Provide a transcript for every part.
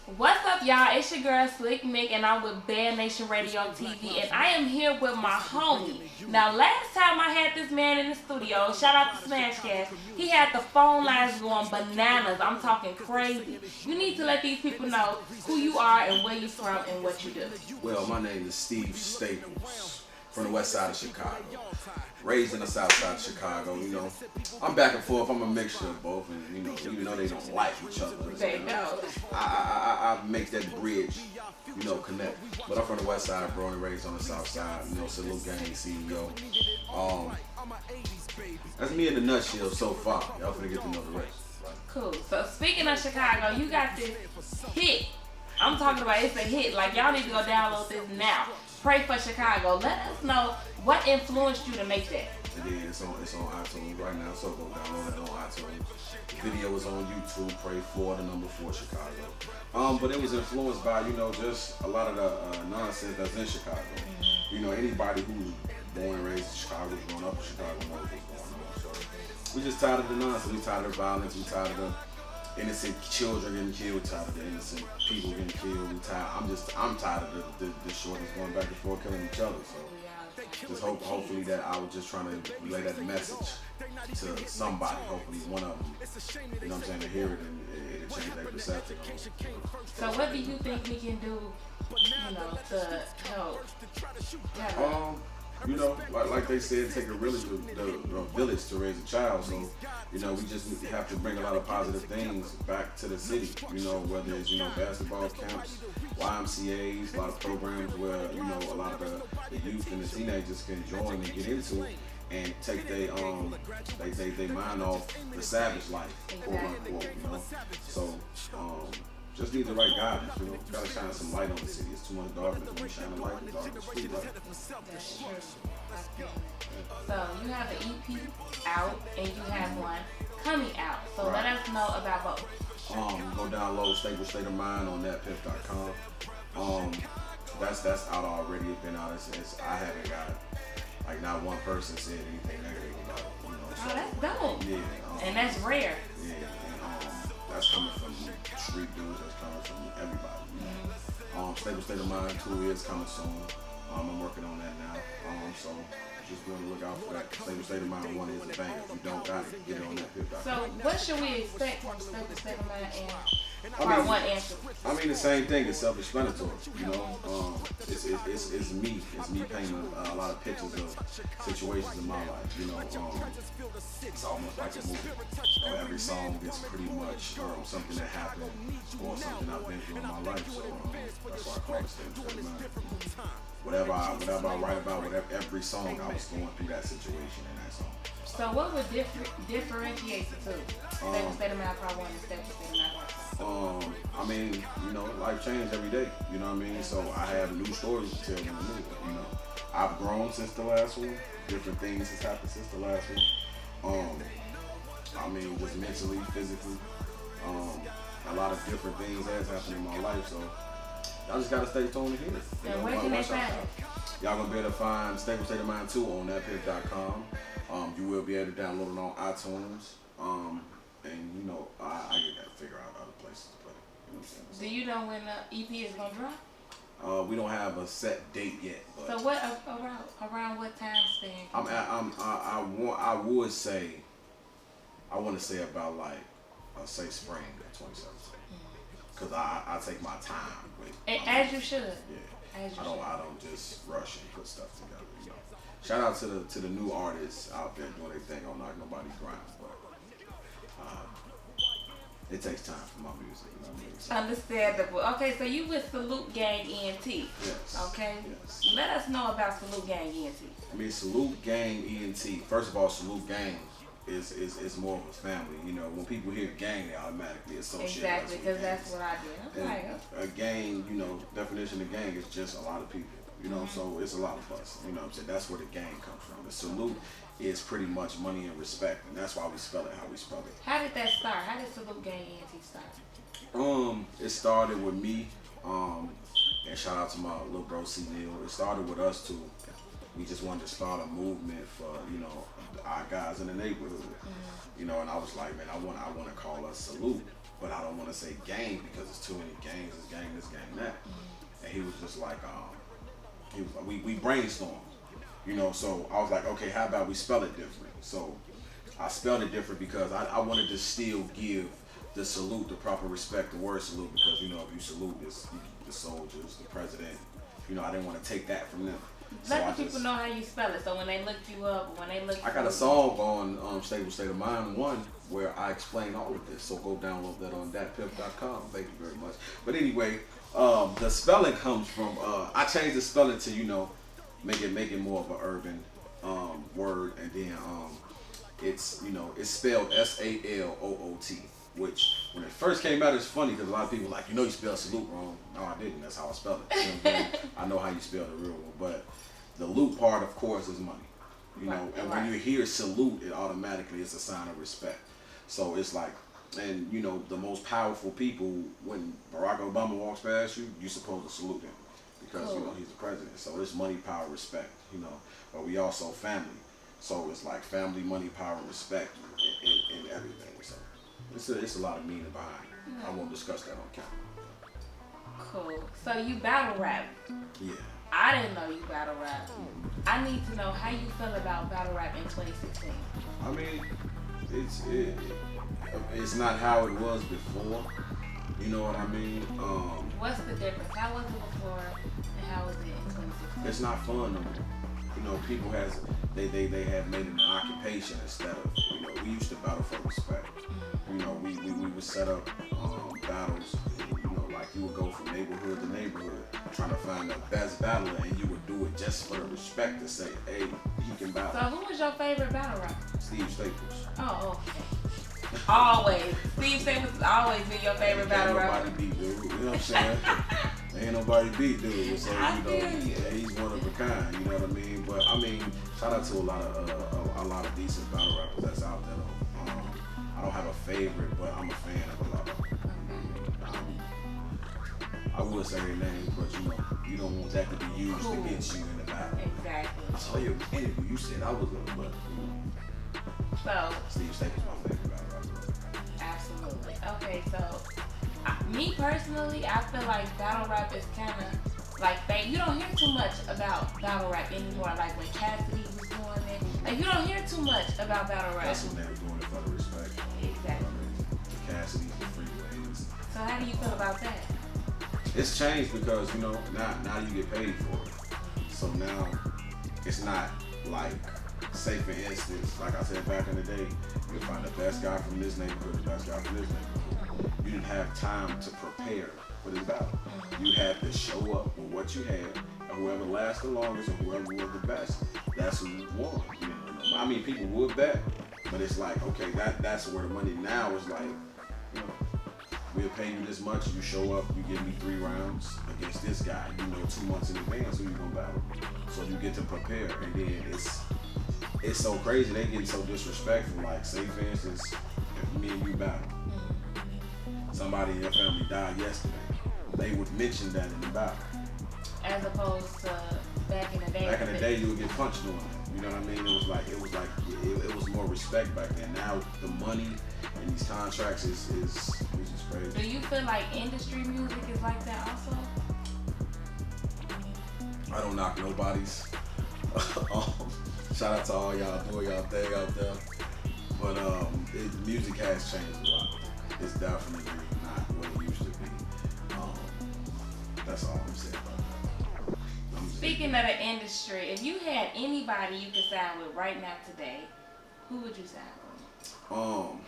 What's up, y'all? It's your girl Slick Mick, and I'm with BandNation Radio Tv, and I am here with my homie. Now, last time I had this man in the studio, shout out to Smashcast, he had the phone lines going bananas. I'm talking crazy. You need to let these people know who you are and where you're from and what you do. Well, my name is Steve Staples from the west side of Chicago. Raised in the south side of Chicago, you know. I'm back and forth. I'm a mixture of both, and you know, even though they don't like each other, They know. I make that bridge, you know, connect. But I'm from the west side, born and raised on the south side. You know, Salute Gang CEO. That's me in a nutshell so far. Y'all finna get to know the rest. Cool. So speaking of Chicago, you got this hit. I'm talking about it's a hit. Like, y'all need to go download this now. Pray for Chicago. Let us know what influenced you to make that. Yeah, it's on iTunes right now, so go download it on iTunes. The video is on YouTube. Pray for the number 4 Chicago. But it was influenced by, you know, just a lot of the nonsense that's in Chicago. You know, anybody who's born and raised in Chicago, grown up in Chicago, knows what's going on. So we just tired of the nonsense. We tired of the violence. We tired of the innocent children getting killed. We tired of the innocent people getting killed. I'm tired of the shorties going back and forth killing each other. So. Just hopefully that I was just trying to relay that message to somebody, hopefully one of them, you know what I'm saying, to hear it and it'll change their perception. So what do you think we can do, you know, to help? You know, like they said, take a village to raise a child. So, you know, we just have to bring a lot of positive things back to the city. You know, whether it's, you know, basketball camps, YMCAs, a lot of programs where, you know, a lot of the youth and the teenagers can join and get into and take their mind off the savage life, quote unquote, you know. So, just need the right guidance, you know. Gotta shine some light on the city. It's too much darkness. When you shine a light, the darkness free light. That's true. So you have an EP out and you have one coming out. So Right. let us know about both. Go download Stable State of Mind on thatpiff.com. That's out already. It's been out. I haven't got like not one person said anything negative about it. You know. So, Oh, that's dope. Yeah. And that's rare. Yeah, and that's coming from street dudes. That's coming from everybody. You know? Stable State of Mind 2 is coming soon. I'm working on that now. So just be on the lookout for that. Stable State of Mind 1 is a bang. If you don't got it, get it on that piff.com. So what should we expect from Stable State of Mind and part 1 and 2? I mean, the same thing. It's self-explanatory. You know, it's me. It's me painting a lot of pictures of situations in my life. You know, it's almost like a movie. Every song is pretty much something that happened or something I've been through in my life. So that's why I call it Stable State of Mind. Whatever I write about, every song I was going through that situation in that song. So what would differentiate the two? Stable State of Mind part 1 and Stable State of Mind part 2? I mean, you know, life changes every day. You know what I mean? So I have new stories to tell in the new one. You know, I've grown since the last one. Different things has happened since the last one. I mean, just mentally, physically, a lot of different things has happened in my life. So y'all just gotta stay tuned to hear it. And where can they find it? Y'all gonna be able to find Stable State of Mind 2 on thatpiff.com. You will be able to download it on iTunes. And you know, I gotta figure out other places to put it. You know what I'm saying? Do you know when the EP is gonna drop? We don't have a set date yet. But So what around what time span? I would say, I want to say about like, say spring of 2017. Cause I take my time with. As you should. Yeah. I don't just rush and put stuff together. You know. Shout out to the new artists out there doing their thing. I'm not nobody's grind, but it takes time for my music. You know what I mean? So, Understandable. Okay, so you with Salute Gang ENT. yes. Okay. Yes. Let us know about Salute Gang ENT. I mean, Salute Gang ENT. First of all, Salute Gang is more of a family. You know, when people hear gang, they automatically associate. Exactly, because that's what I did. And Okay. a gang, you know, definition of gang is just a lot of people. You know, so it's a lot of us. You know what I'm saying? That's where the gang comes from. The salute is pretty much money and respect, and that's why we spell it how we spell it. How did that start? How did Salute Gang ENT start? It started with me, and shout out to my little bro C Neil. It started with us two. We just wanted to start a movement for, you know, our guys in the neighborhood. You know, and I was like, man, I want to call us Salute. but I don't want to say gang because it's too many gangs. It's gang this, gang that. And he was just like, we brainstormed, you know. So I was like, okay, how about we spell it different? So I spelled it different because I wanted to still give the salute the proper respect, the word salute, because you know if you salute the soldiers, the president, you know I didn't want to take that from them. Let the people know how you spell it, so when they look you up, when they look. I got a song on Stable State of Mind 1 where I explain all of this. So go download that on thatpimp.com. Thank you very much. But anyway, the spelling comes from I changed the spelling to, you know, make it more of an urban word, and then it's, you know, it's spelled SALOOT, which when it first came out it's funny because a lot of people were like, you know, you spelled salute wrong. No, I didn't. That's how I spelled it. You know what I'm saying? I know how you spell the real one, but the loot part, of course, is money. You know, and when you hear salute, it automatically is a sign of respect. So it's like, and you know, the most powerful people, when Barack Obama walks past you, you're supposed to salute him because you know he's the president. So it's money, power, respect. You know, but we also family. So it's like family, money, power, respect in everything. So it's a lot of meaning behind it. I won't discuss that on camera. Cool. So you battle rap. Yeah. I didn't know you battle rap. I need to know how you feel about battle rap in 2016. I mean, it's not how it was before. You know what I mean? What's the difference? How was it before and how was it in 2016? It's not fun no more. You know, people they have made it an occupation instead of, you know, we used to battle for respect. You know, we would set up battles, you know, like you would go from neighborhood to neighborhood trying to find the best battler, and you would do it just for the respect to say, hey, he can battle. So who was your favorite battle rapper? Steve Staples. Oh, okay. Always. Steve Staples has always been your favorite battle rapper. Ain't nobody beat, dude. You know what I'm saying? Ain't nobody beat, dude. So, you know, yeah, he's one of a kind. You know what I mean? But I mean, shout out to a lot of decent battle rappers that's out there. Though. I don't have a favorite, but I'm a fan of a lot of them. I would say their names, but you know, you don't want that to be used to get you in the battle. Exactly. I saw your interview. You said I was a, but you know. So. Steve Staples my favorite battle rapper. Absolutely. Okay, so me personally, I feel like battle rap is kind of like you don't hear too much about battle rap anymore. Like when Cassidy was doing it, like you don't hear too much about battle rap. That's when they were doing it for the respect. Exactly. The Cassidy's, the Freeways. So how do you feel about that? It's changed because, you know, now you get paid for it. So now it's not like, say for instance, like I said back in the day, you find the best guy from this neighborhood, the best guy from this neighborhood. You didn't have time to prepare for this battle. You had to show up with what you had, and whoever lasted the longest and whoever was the best, that's who won. You know? I mean, people would bet, but it's like, okay, that's where the money now is like, you know, we'll pay you this much, you show up, you give me 3 rounds against this guy. You know 2 months in advance who you're gonna battle. So you get to prepare, and then it's so crazy, they getting so disrespectful. Like, say for instance, if me and you battle, somebody in your family died yesterday, they would mention that in the battle. As opposed to back in the day. Back in the day, you would get punched doing it. You know what I mean? It was more respect back then. Now the money and these contracts is just crazy. Do you feel like industry music is like that also? I don't knock nobody's. Shout out to all y'all doing y'all thing out there. But music has changed a lot. It's definitely not what it used to be. That's all I'm saying about that. Speaking of the industry, if you had anybody you could sign with right now today, who would you sign with?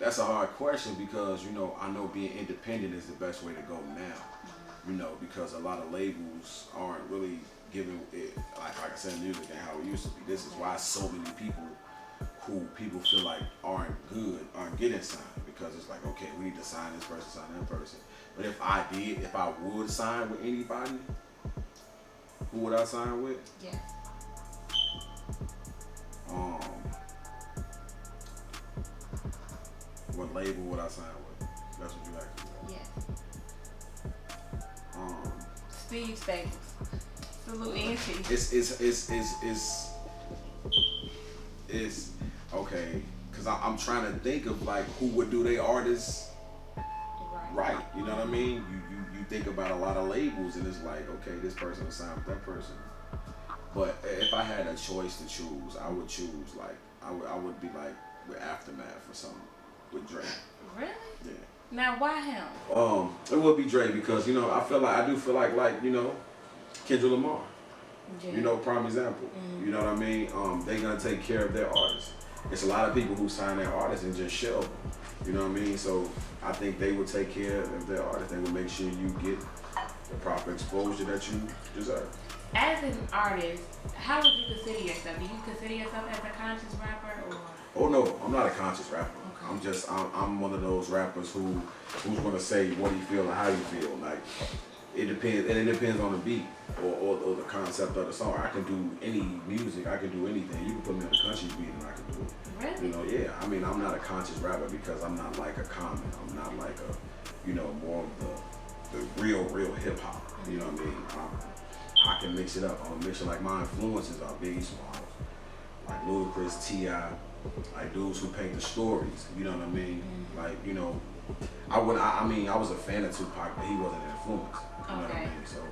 That's a hard question because, you know, I know being independent is the best way to go now. You know, because a lot of labels aren't really giving it, like I said, music and how it used to be. This is why so many people who people feel like aren't good aren't getting signed, because it's like, okay, we need to sign this person, sign that person. But if I would sign with anybody, who would I sign with? Yeah. What label would I sign with? That's what you asked me. Yeah. Steve Staples. Salute NT. It's okay, cause I'm trying to think of like who would do they artists right. You know what I mean? You think about a lot of labels, and it's like, okay, this person will sign with that person. But if I had a choice to choose, I would choose like I would be like with Aftermath or something with Dre. Really? Yeah. Now why him? It would be Dre because you know I do feel like you know Kendrick Lamar. Yeah. You know, prime example. You know what I mean? They gonna take care of their artists. It's a lot of people who sign their artists and just shelve them. You know what I mean? So I think they would take care of their artists. They would make sure you get the proper exposure that you deserve. As an artist, how would you consider yourself? Do you consider yourself as a conscious rapper or? Oh no, I'm not a conscious rapper. Okay. I'm one of those rappers who's gonna say what he feel and how you feel. Like it depends, and it depends on the beat or the concept of the song. I can do any music, I can do anything. You can put me on a country beat and I can do it. Really? You know, yeah. I mean, I'm not a conscious rapper because I'm not like a Common. I'm not like a, you know, more of the real hip hop. You know what I mean? I can mix it up. I'm mixing like my influences are Biggie Smalls, like Ludacris, T.I., like dudes who paint the stories. You know what I mean? Like, you know, I was a fan of Tupac, but he wasn't an influence. You know what I mean? So.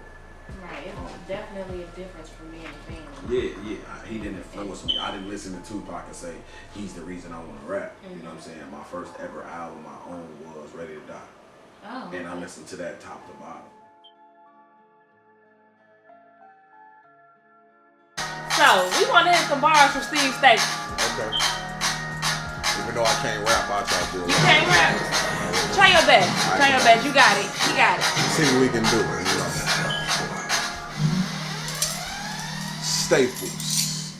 Right, it's definitely a difference for me and a fan. Yeah, he didn't influence me. I didn't listen to Tupac and say he's the reason I want to rap. You know what I'm saying? My first ever album, my own, was Ready to Die. Oh. And I listened to that top to bottom. So, we want to hit some bars from Steve Staples. Okay. Even though I can't rap, I'll try to do it. You can't rap? Try your best. Try your best. You got it. You got it. See what we can do. You know. Staples.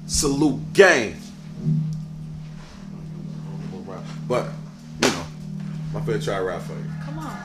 Salute gang. But, you know, I'm finna try to rap for you. Come on.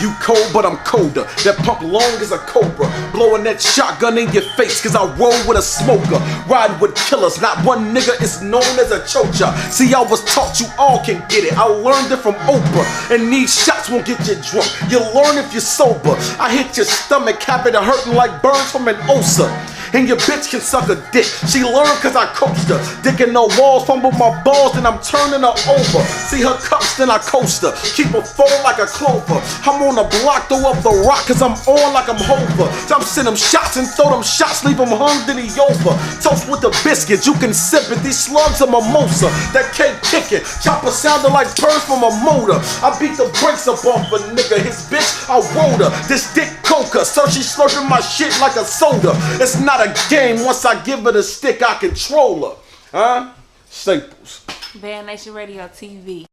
You cold, but I'm colder. That pump long as a cobra. Blowing that shotgun in your face, cause I roll with a smoker. Riding with killers, not one nigga is known as a chocha. See, I was taught you all can get it. I learned it from Oprah. And these shots won't get you drunk. You learn if you're sober. I hit your stomach, have it hurting like burns from an ulcer. And your bitch can suck a dick. She learned cause I coached her. Dick in the walls, fumble my balls, then I'm turning her over. See her cups, then I coast her. Keep her full like a clover. I'm on the block, throw up the rock cause I'm on like I'm Hover. So I'm send them shots and throw them shots, leave them hung, then he over. Toast with the biscuits, you can sip it. These slugs are mimosa. That cake kicking, chopper sounded like purrs from a motor. I beat the brakes up off a nigga. His bitch, I rode her. This dick coca, so she slurping my shit like a soda. It's not a game, once I give her the stick, I control her. Huh? Staples. BandNation Radio TV.